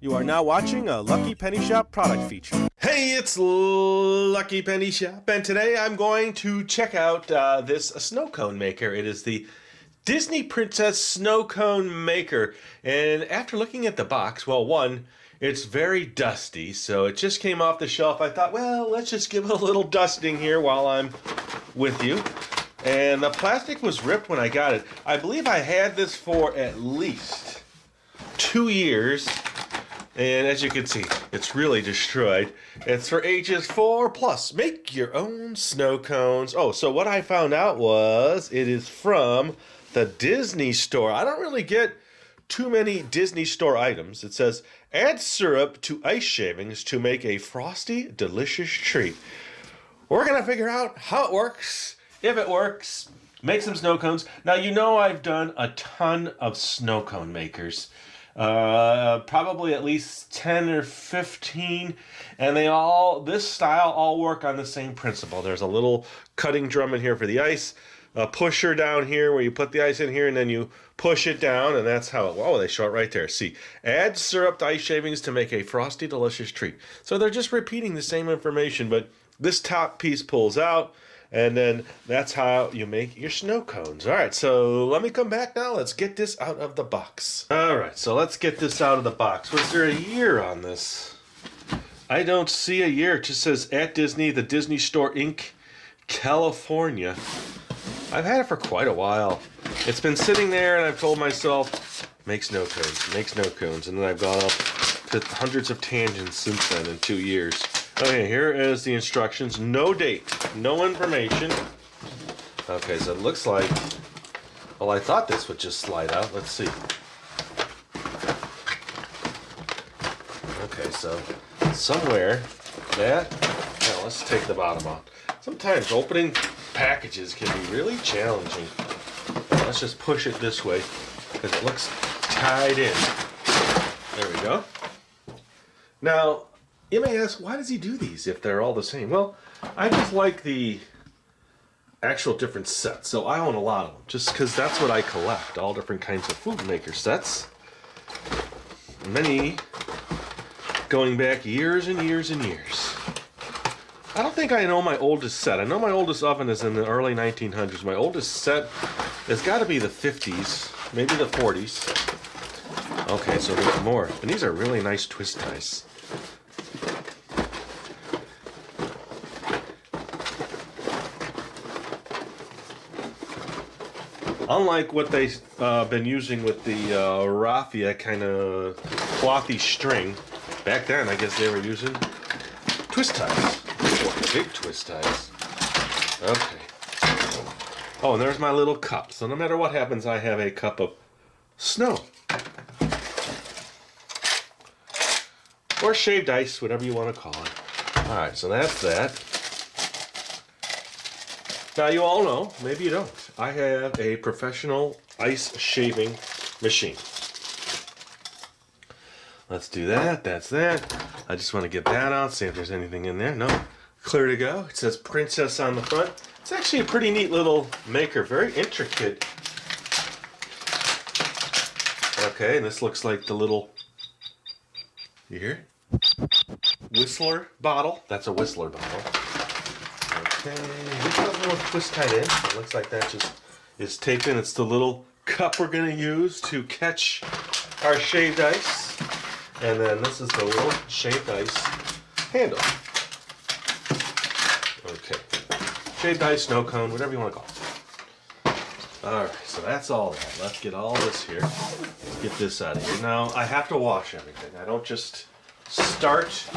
You are now watching a Lucky Penny Shop product feature. Hey, it's Lucky Penny Shop, and today I'm going to check out this snow cone maker. It is the Disney Princess Snow Cone Maker, and after looking at the box, well, one, it's very dusty, so it just came off the shelf. I thought, well, let's just give it a little dusting here while I'm with you. And the plastic was ripped when I got it. I believe I had this for at least 2 years. And as you can see, it's really destroyed. It's for ages 4+. Make your own snow cones. Oh, so what I found out was it is from the Disney store. I don't really get too many Disney store items. It says, add syrup to ice shavings to make a frosty, delicious treat. We're going to figure out how it works, if it works, make some snow cones. Now, you know I've done a ton of snow cone makers. Probably at least 10 or 15, and this style all work on the same principle. There's a little cutting drum in here for the ice, a pusher down here where you put the ice in here and then you push it down, and that's how they show it right there. See, add syrup to ice shavings to make a frosty, delicious treat. So they're just repeating the same information, but this top piece pulls out, and then that's how you make your snow cones. All right, so let me come back now. Let's get this out of the box. All right, so let's get this out of the box. Was there a year on this? I don't see a year. It just says, at Disney, the Disney Store, Inc., California. I've had it for quite a while. It's been sitting there, and I've told myself, make snow cones, make snow cones. And then I've gone up to hundreds of tangents since then in 2 years. Okay, here is the instructions. No date, no information. Okay, so it looks like, well, I thought this would just slide out. Let's see. Okay, so somewhere let's take the bottom off. Sometimes opening packages can be really challenging. Let's just push it this way because it looks tied in. There we go. Now, you may ask, why does he do these if they're all the same? Well, I just like the actual different sets, so I own a lot of them, just because that's what I collect, all different kinds of food maker sets. Many going back years and years and years. I don't think I know my oldest set. I know my oldest oven is in the early 1900s. My oldest set has got to be the 50s, maybe the 40s. Okay, so there's more. And these are really nice twist ties. Unlike what they've been using with the raffia kind of clothy string, back then I guess they were using twist ties. Big twist ties. Okay. Oh, and there's my little cup. So no matter what happens, I have a cup of snow. Or shaved ice, whatever you want to call it. Alright, so that's that. Now you all know, maybe you don't, I have a professional ice shaving machine. Let's do that, that's that. I just want to get that out, see if there's anything in there. No, clear to go. It says Princess on the front. It's actually a pretty neat little maker, very intricate. Okay, and this looks like the little, you hear? Whistler bottle. That's a Whistler bottle. Okay, this has a little twist tied in. It looks like that just is taped in. It's the little cup we're going to use to catch our shaved ice. And then this is the little shaved ice handle. Okay. Shaved ice, snow cone, whatever you want to call it. Alright, so that's all that. Let's get all this here. Let's get this out of here. Now, I have to wash everything. I don't just start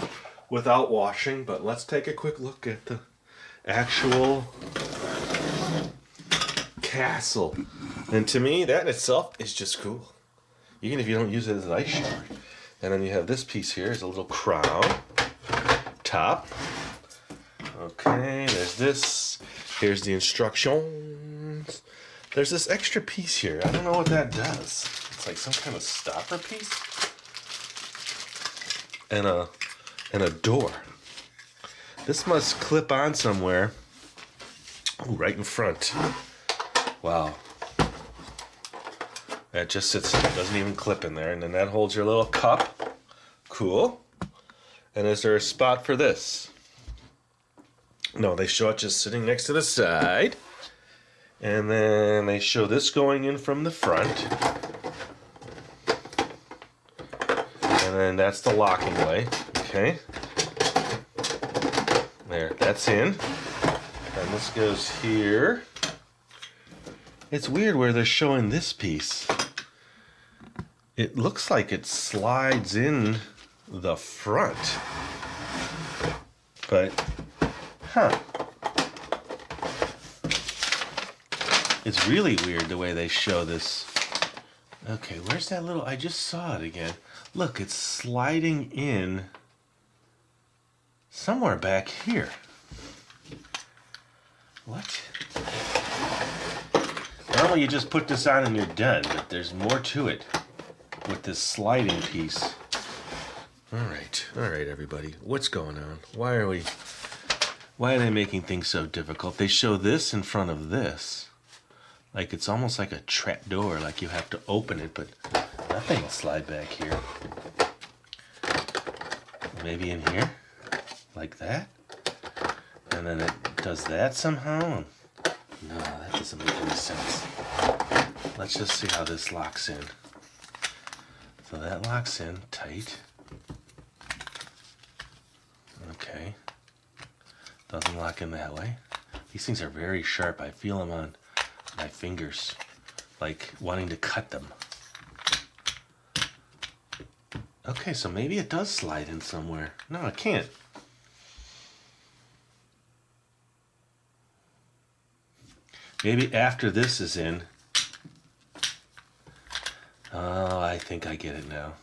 without washing, but let's take a quick look at the actual castle. And to me, that in itself is just cool. Even if you don't use it as an ice shower. And then you have this piece here is a little crown. Top. Okay, there's this. Here's the instructions. There's this extra piece here. I don't know what that does. It's like some kind of stopper piece. And a door. This must clip on somewhere. Ooh, right in front. Wow. That just sits there. It doesn't even clip in there. And then that holds your little cup. Cool. And is there a spot for this? No, they show it just sitting next to the side. And then they show this going in from the front. And then that's the locking way. Okay. There, that's in. And this goes here. It's weird where they're showing this piece. It looks like it slides in the front. But, huh. It's really weird the way they show this. Okay, where's that little... I just saw it again. Look, it's sliding in somewhere back here. What? Normally you just put this on and you're done, but there's more to it with this sliding piece. All right, everybody. What's going on? Why are they making things so difficult? They show this in front of this. Like it's almost like a trap door, like you have to open it, but nothing will slide back here. Maybe in here, like that. And then it does that somehow. No, that doesn't make any sense. Let's just see how this locks in. So that locks in tight. Okay. Doesn't lock in that way. These things are very sharp. I feel them on my fingers, like wanting to cut them. Okay, so maybe it does slide in somewhere. No, it can't. Maybe after this is in. Oh, I think I get it now.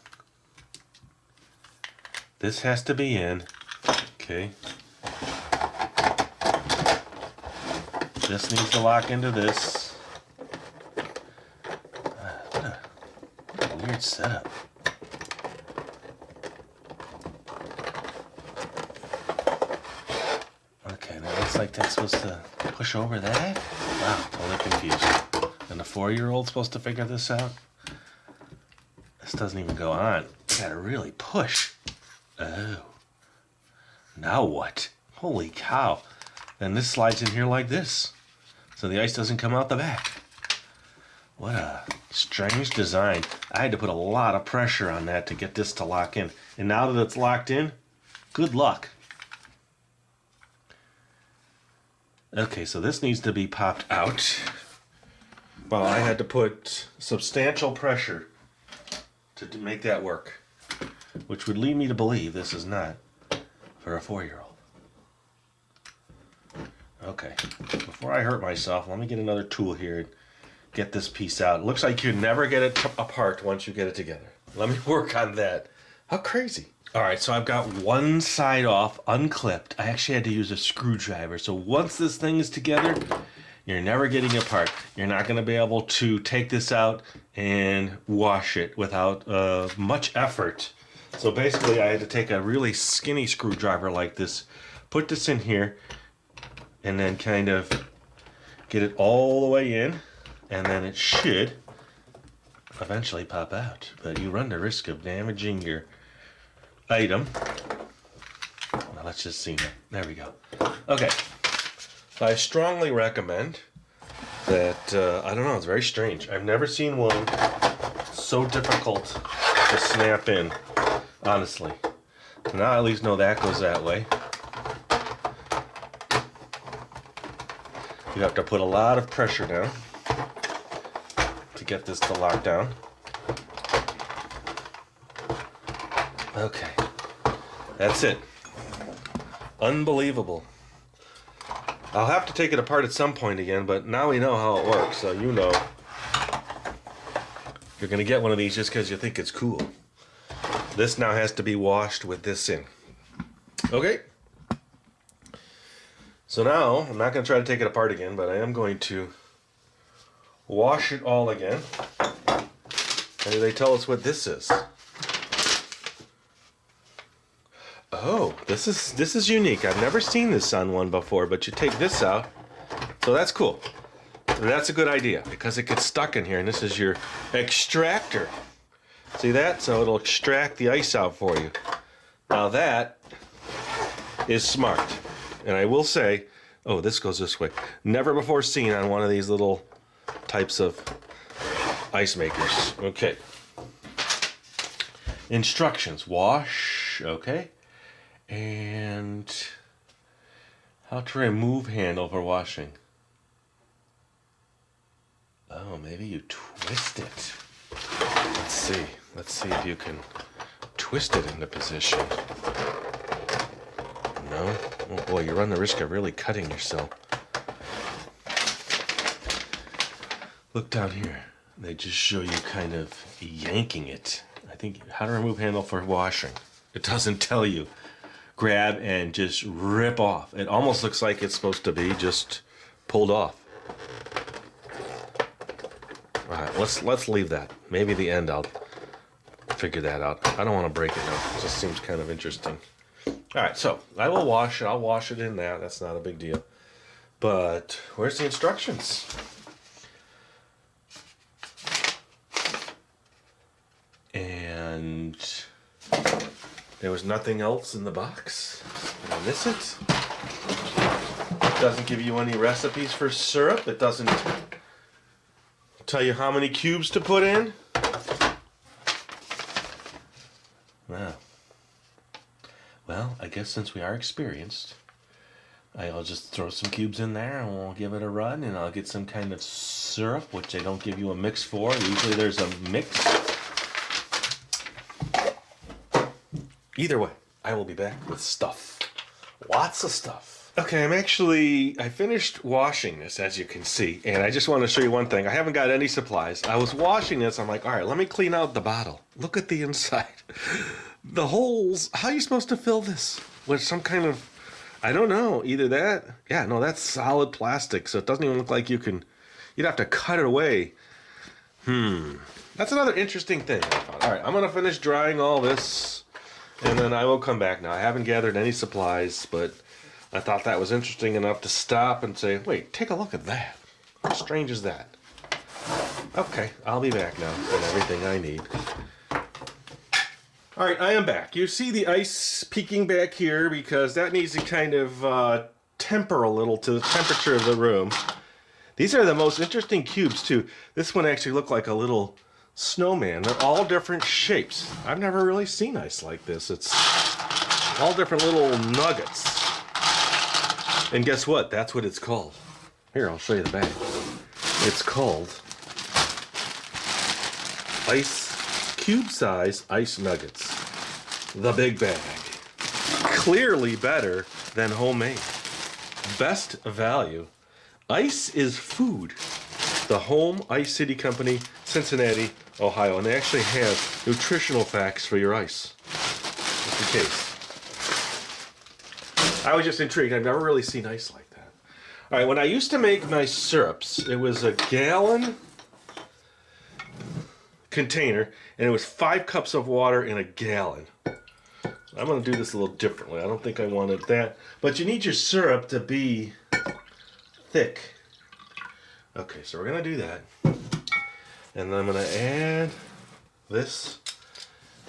This has to be in. Okay. This needs to lock into this. What a weird setup. Okay, that looks like that's supposed to push over that? Wow, totally confused. And the 4-year-old's supposed to figure this out? This doesn't even go on. You gotta really push. Oh. Now what? Holy cow. Then this slides in here like this. So the ice doesn't come out the back. What a strange design. I had to put a lot of pressure on that to get this to lock in. And now that it's locked in, good luck. Okay, so this needs to be popped out. Well, I had to put substantial pressure to make that work, which would lead me to believe this is not for a 4-year-old. Okay, before I hurt myself, let me get another tool here and get this piece out. It looks like you never get it apart once you get it together. Let me work on that. How crazy. All right, so I've got one side off, unclipped. I actually had to use a screwdriver. So once this thing is together, you're never getting it apart. You're not going to be able to take this out and wash it without much effort. So basically, I had to take a really skinny screwdriver like this, put this in here, and then kind of get it all the way in, and then it should eventually pop out. But you run the risk of damaging your item. Now let's just see. There we go. Okay. So I strongly recommend that, I don't know, it's very strange. I've never seen one so difficult to snap in, honestly. Now I at least know that goes that way. You have to put a lot of pressure down to get this to lock down. Okay, that's it. Unbelievable. I'll have to take it apart at some point again, but now we know how it works, so you know. You're going to get one of these just because you think it's cool. This now has to be washed with this in. Okay. So now, I'm not going to try to take it apart again, but I am going to wash it all again. And they tell us what this is. Oh, this is unique. I've never seen this on one before, but you take this out. So that's cool. That's a good idea because it gets stuck in here, and this is your extractor. See that? So it'll extract the ice out for you. Now that is smart. And I will say, oh, this goes this way. Never before seen on one of these little types of ice makers. Okay. Instructions. Wash. Okay. And how to remove handle for washing. Oh, maybe you twist it. Let's see. Let's see if you can twist it into position. No? Oh boy, you run the risk of really cutting yourself. Look down here. They just show you kind of yanking it. I think how to remove handle for washing. It doesn't tell you. Grab and just rip off. It almost looks like it's supposed to be just pulled off. All right, let's leave that. Maybe the end I'll figure that out. I don't want to break it now. It just seems kind of interesting. All right, so I will wash it. I'll wash it in that. That's not a big deal. But where's the instructions? And there was nothing else in the box. Did I miss it? It doesn't give you any recipes for syrup. It doesn't tell you how many cubes to put in. Wow. Well, I guess since we are experienced, I'll just throw some cubes in there and we'll give it a run, and I'll get some kind of syrup, which they don't give you a mix for. Usually there's a mix. Either way, I will be back with stuff. Lots of stuff. Okay, I finished washing this, as you can see, and I just want to show you one thing. I haven't got any supplies. I was washing this, I'm like, all right, let me clean out the bottle. Look at the inside. The holes, how are you supposed to fill this? With some kind of, I don't know, either that, yeah, no, that's solid plastic, so it doesn't even look like you'd have to cut it away. That's another interesting thing I found. All right, I'm going to finish drying all this, and then I will come back now. I haven't gathered any supplies, but I thought that was interesting enough to stop and say, wait, take a look at that. How strange is that? Okay, I'll be back now with everything I need. All right, I am back. You see the ice peeking back here because that needs to kind of temper a little to the temperature of the room. These are the most interesting cubes, too. This one actually looked like a little snowman. They're all different shapes. I've never really seen ice like this. It's all different little nuggets. And guess what? That's what it's called. Here, I'll show you the bag. It's called cube-size ice nuggets. The big bag. Clearly better than homemade. Best value. Ice is food. The Home Ice City Company, Cincinnati, Ohio. And they actually have nutritional facts for your ice. Just in case. I was just intrigued. I've never really seen ice like that. All right, when I used to make my syrups, it was a gallon container, and it was 5 cups of water in a gallon. I'm going to do this a little differently. I don't think I wanted that. But you need your syrup to be thick. Okay, so we're going to do that. And then I'm going to add this.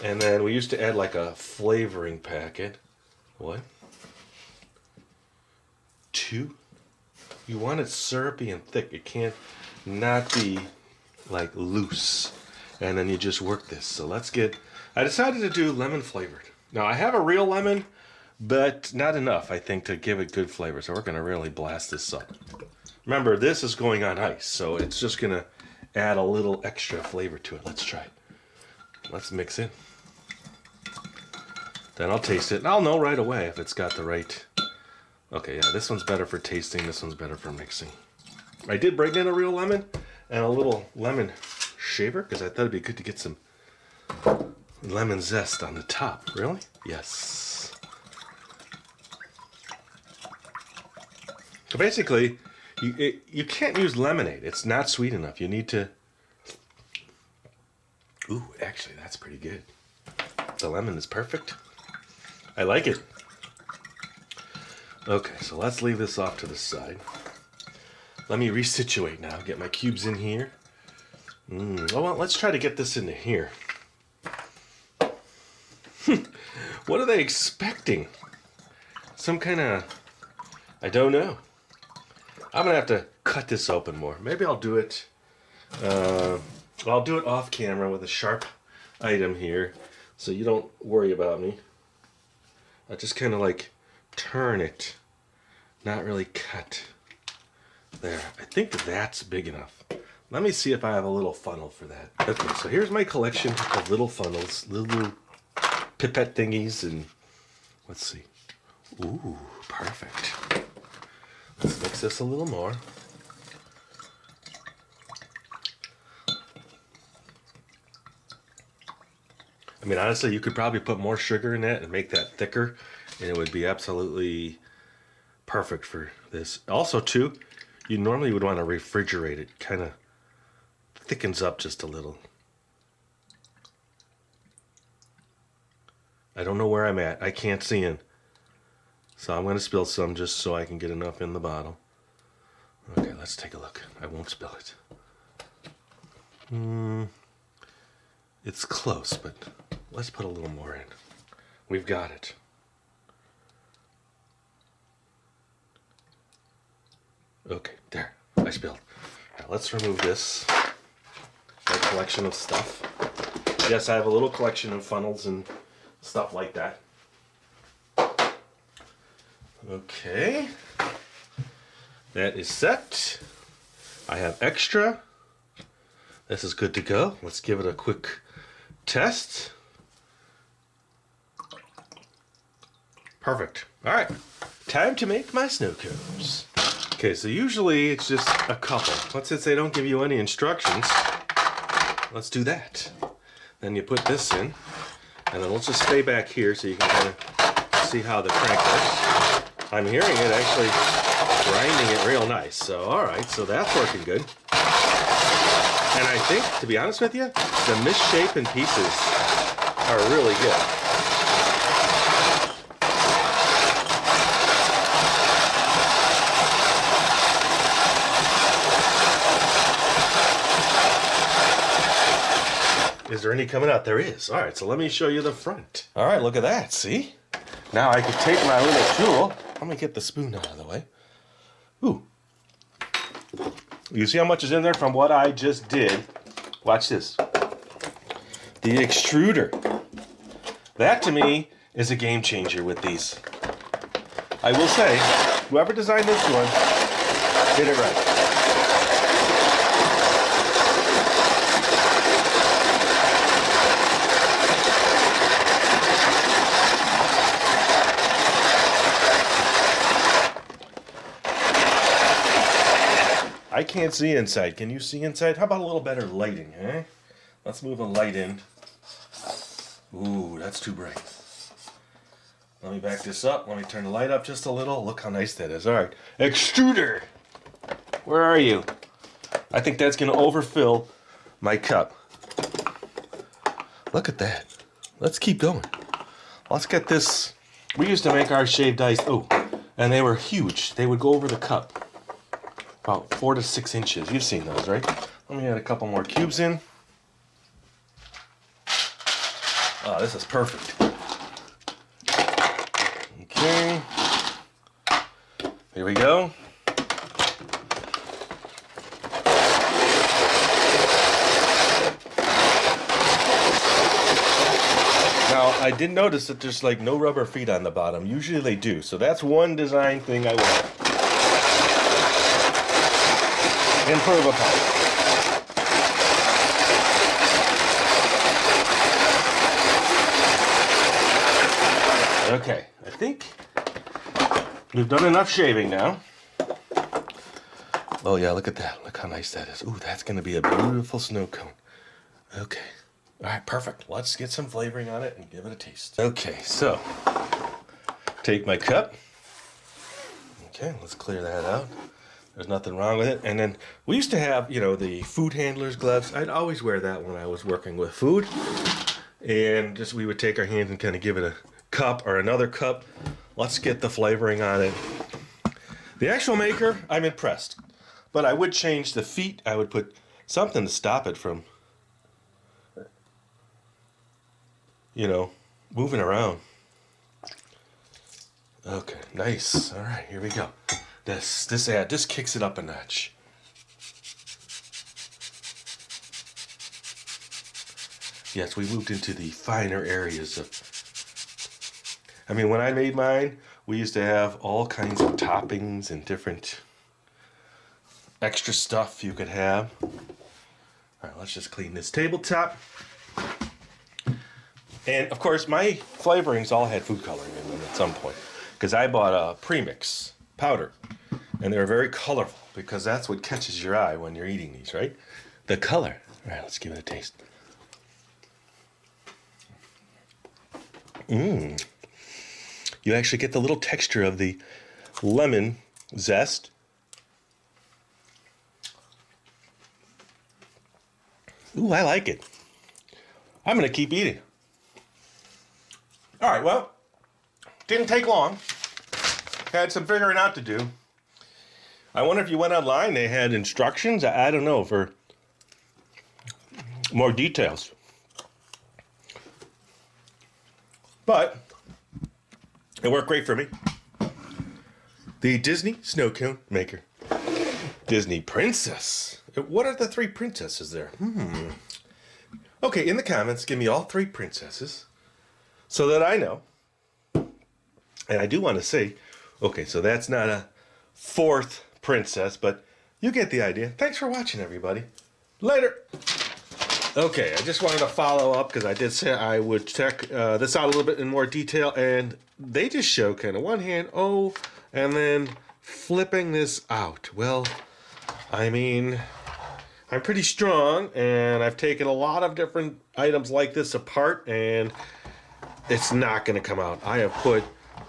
And then we used to add like a flavoring packet. What? 2. You want it syrupy and thick. It can't not be like loose. And then you just work this. So I decided to do lemon flavored. Now I have a real lemon, but not enough, I think, to give it good flavor. So we're going to really blast this up. Remember, this is going on ice, so it's just going to add a little extra flavor to it. Let's try it. Let's mix it. Then I'll taste it, and I'll know right away if it's got the right... Okay, yeah, this one's better for tasting, this one's better for mixing. I did bring in a real lemon and a little lemon shaver because I thought it'd be good to get some lemon zest on the top. Really? Yes. So basically, you can't use lemonade. It's not sweet enough. You need to... Ooh, actually, that's pretty good. The lemon is perfect. I like it. Okay, so let's leave this off to the side. Let me resituate now. Get my cubes in here. Oh, well, let's try to get this into here. What are they expecting? Some kind of... I don't know. I'm going to have to cut this open more. Maybe I'll do it... I'll do it off camera with a sharp item here, so you don't worry about me. I just kind of like turn it, not really cut. There, I think that's big enough. Let me see if I have a little funnel for that. Okay, so here's my collection of little funnels, little pipette thingies, and let's see. Ooh, perfect. Let's mix this a little more. I mean, honestly, you could probably put more sugar in that and make that thicker, and it would be absolutely perfect for this. Also, too, you normally would want to refrigerate it. Kind of thickens up just a little. I don't know where I'm at. I can't see in. So I'm going to spill some just so I can get enough in the bottle. Okay, let's take a look. I won't spill it. It's close, but let's put a little more in. We've got it. Okay, there. I spilled. Now let's remove this. My collection of stuff. Yes, I have a little collection of funnels and stuff like that. Okay. That is set. I have extra. This is good to go. Let's give it a quick test. Perfect. All right. Time to make my snow cones. Okay, so usually it's just a couple. But since they don't give you any instructions, let's do that. Then you put this in, and then let's just stay back here so you can kind of see how the crank works. I'm hearing it actually grinding it real nice. So, all right, so that's working good. And I think, to be honest with you, the misshapen pieces are really good. Is there any coming out? There is. All right, so let me show you the front. All right, look at that. See? Now I can take my little tool. Let me get the spoon out of the way. Ooh. You see how much is in there from what I just did? Watch this. The extruder. That, to me, is a game changer with these. I will say, whoever designed this one did it right. I can't see inside. Can you see inside? How about a little better lighting, eh? Let's move a light in. Ooh, that's too bright. Let me back this up. Let me turn the light up just a little. Look how nice that is. All right. Extruder! Where are you? I think that's going to overfill my cup. Look at that. Let's keep going. Let's get this. We used to make our shaved ice. Oh, and they were huge. They would go over the cup. About 4 to 6 inches. You've seen those, right? Let me add a couple more cubes in. Oh, this is perfect. Okay. Here we go. Now, I did notice that there's like no rubber feet on the bottom. Usually they do. So that's one design thing I want. Improve upon. Okay, I think we've done enough shaving now. Oh yeah, look at that. Look how nice that is. Ooh, that's going to be a beautiful snow cone. Okay. All right, perfect. Let's get some flavoring on it and give it a taste. Okay, so take my cup. Okay, let's clear that out. There's nothing wrong with it. And then we used to have, you know, the food handler's gloves. I'd always wear that when I was working with food. And just we would take our hands and kind of give it a cup or another cup. Let's get the flavoring on it. The actual maker, I'm impressed. But I would change the feet. I would put something to stop it from, you know, moving around. Okay, nice. All right, here we go. This ad just kicks it up a notch. Yes, we moved into the finer areas of. I mean, when I made mine, we used to have all kinds of toppings and different extra stuff you could have. All right, let's just clean this tabletop. And of course, my flavorings all had food coloring in them at some point, because I bought a premix powder, and they were very colorful because that's what catches your eye when you're eating these, right? The color. All right, let's give it a taste. You actually get the little texture of the lemon zest. Ooh, I like it. I'm going to keep eating. All right, well, didn't take long. Had some figuring out to do. I wonder if you went online, they had instructions, I don't know, for more details. But it worked great for me. The Disney snow cone maker. Disney princess. What are the 3 princesses there? Okay, in the comments, give me all 3 princesses so that I know. And I do want to say, okay, so that's not a 4th princess, but you get the idea. Thanks for watching, everybody. Later. Okay, I just wanted to follow up because I did say I would check this out a little bit in more detail, and they just show kind of one hand, and then flipping this out. Well, I mean, I'm pretty strong, and I've taken a lot of different items like this apart, and it's not going to come out. I have put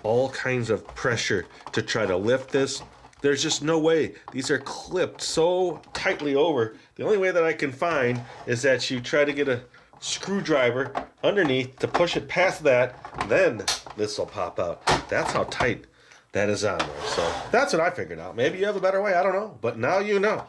all kinds of pressure to try to lift this. There's just no way. These are clipped so tightly over. The only way that I can find is that you try to get a screwdriver underneath to push it past that, then this will pop out. That's how tight that is on there. So that's what I figured out. Maybe you have a better way, I don't know. But now you know.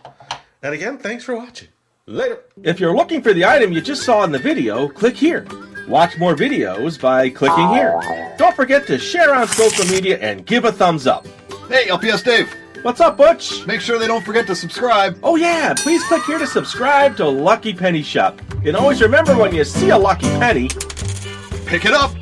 And again, thanks for watching. Later. If you're looking for the item you just saw in the video, click here. Watch more videos by clicking here. Don't forget to share on social media and give a thumbs up. Hey, LPS Dave. What's up, Butch? Make sure they don't forget to subscribe. Oh yeah, please click here to subscribe to Lucky Penny Shop. And always remember, when you see a lucky penny, Pick it up.